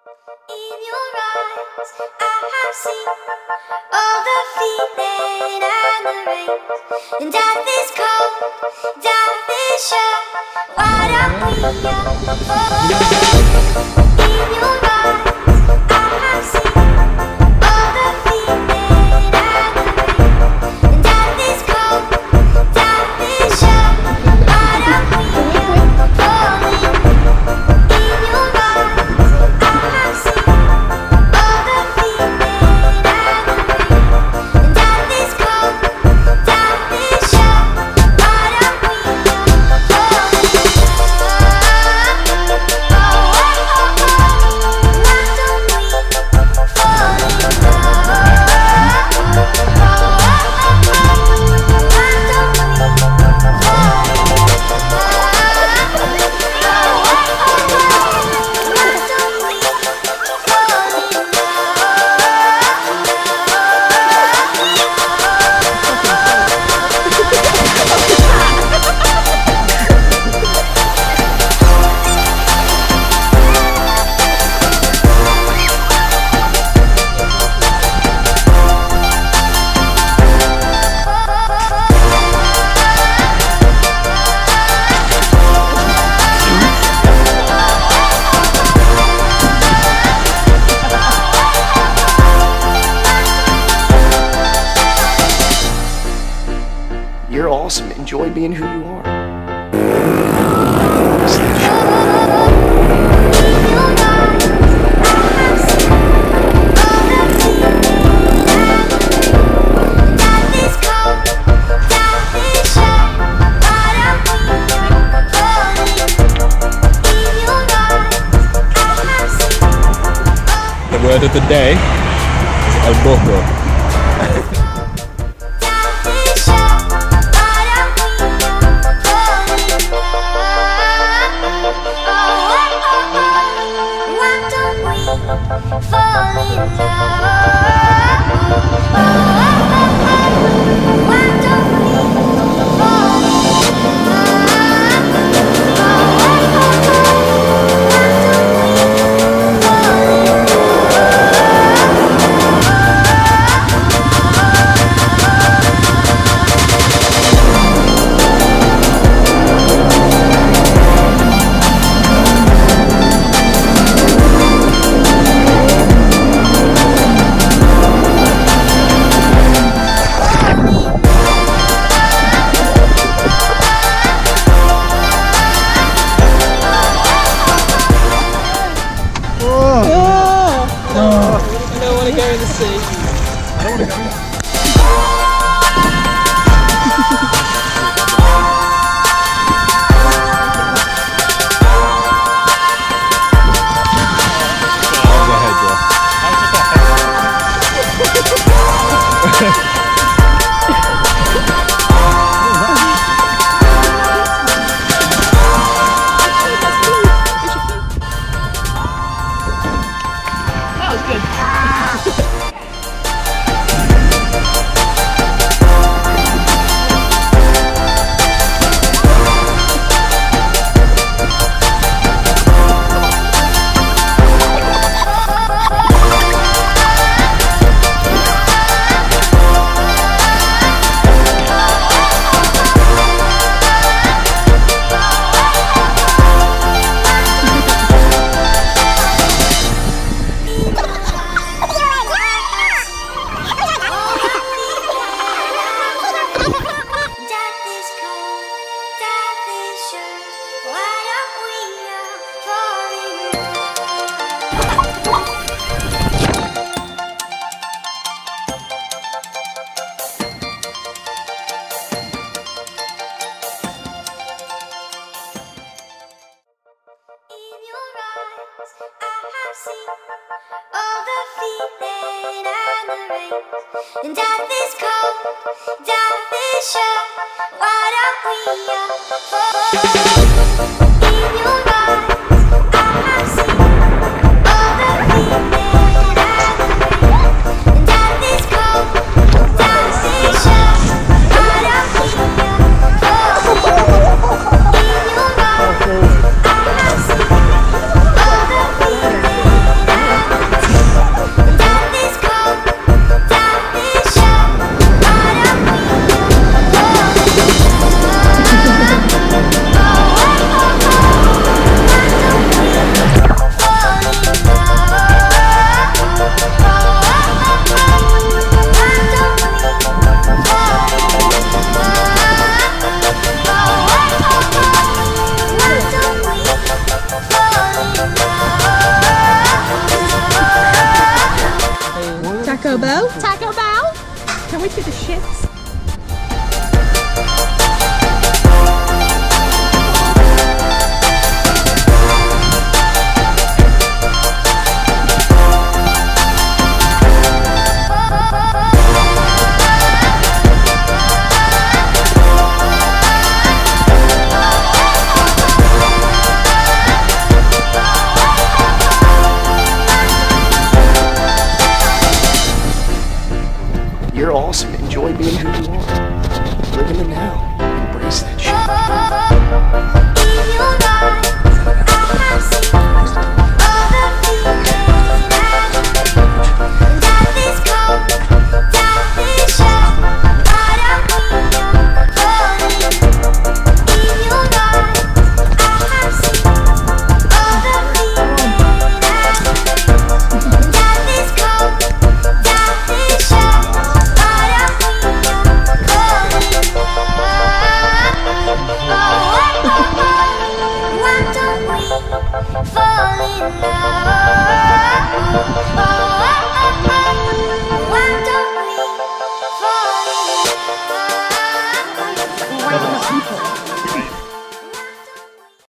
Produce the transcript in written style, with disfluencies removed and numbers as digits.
In your eyes, I have seen all the feeling and the rain. And death is cold, death is sure. Why don't we in your eyes, I have seen all the feeling and the rain. And death is cold, death is sure. Why don't we in your eyes? You're awesome. Enjoy being who you are. The word of the day is El Boco. Fall in love. Why don't we fall in and death is cold, death is sure. Why don't we fall in your eyes? I have seen all the feeling and the rain. And death is cold, death is sure. Why don't we fall in your eyes? I have seen all the feeling and the rain. Taco Bell? Taco Bell? Can we do the shits? You're awesome. Enjoy being who you are. Live in the now. Embrace that shit. In your eyes, I have seen all the feeling Death is cold, death is sure. Why don't we falling? In your eyes, I have seen all the feeling Death is cold, death is sure. Why don't we fall in love?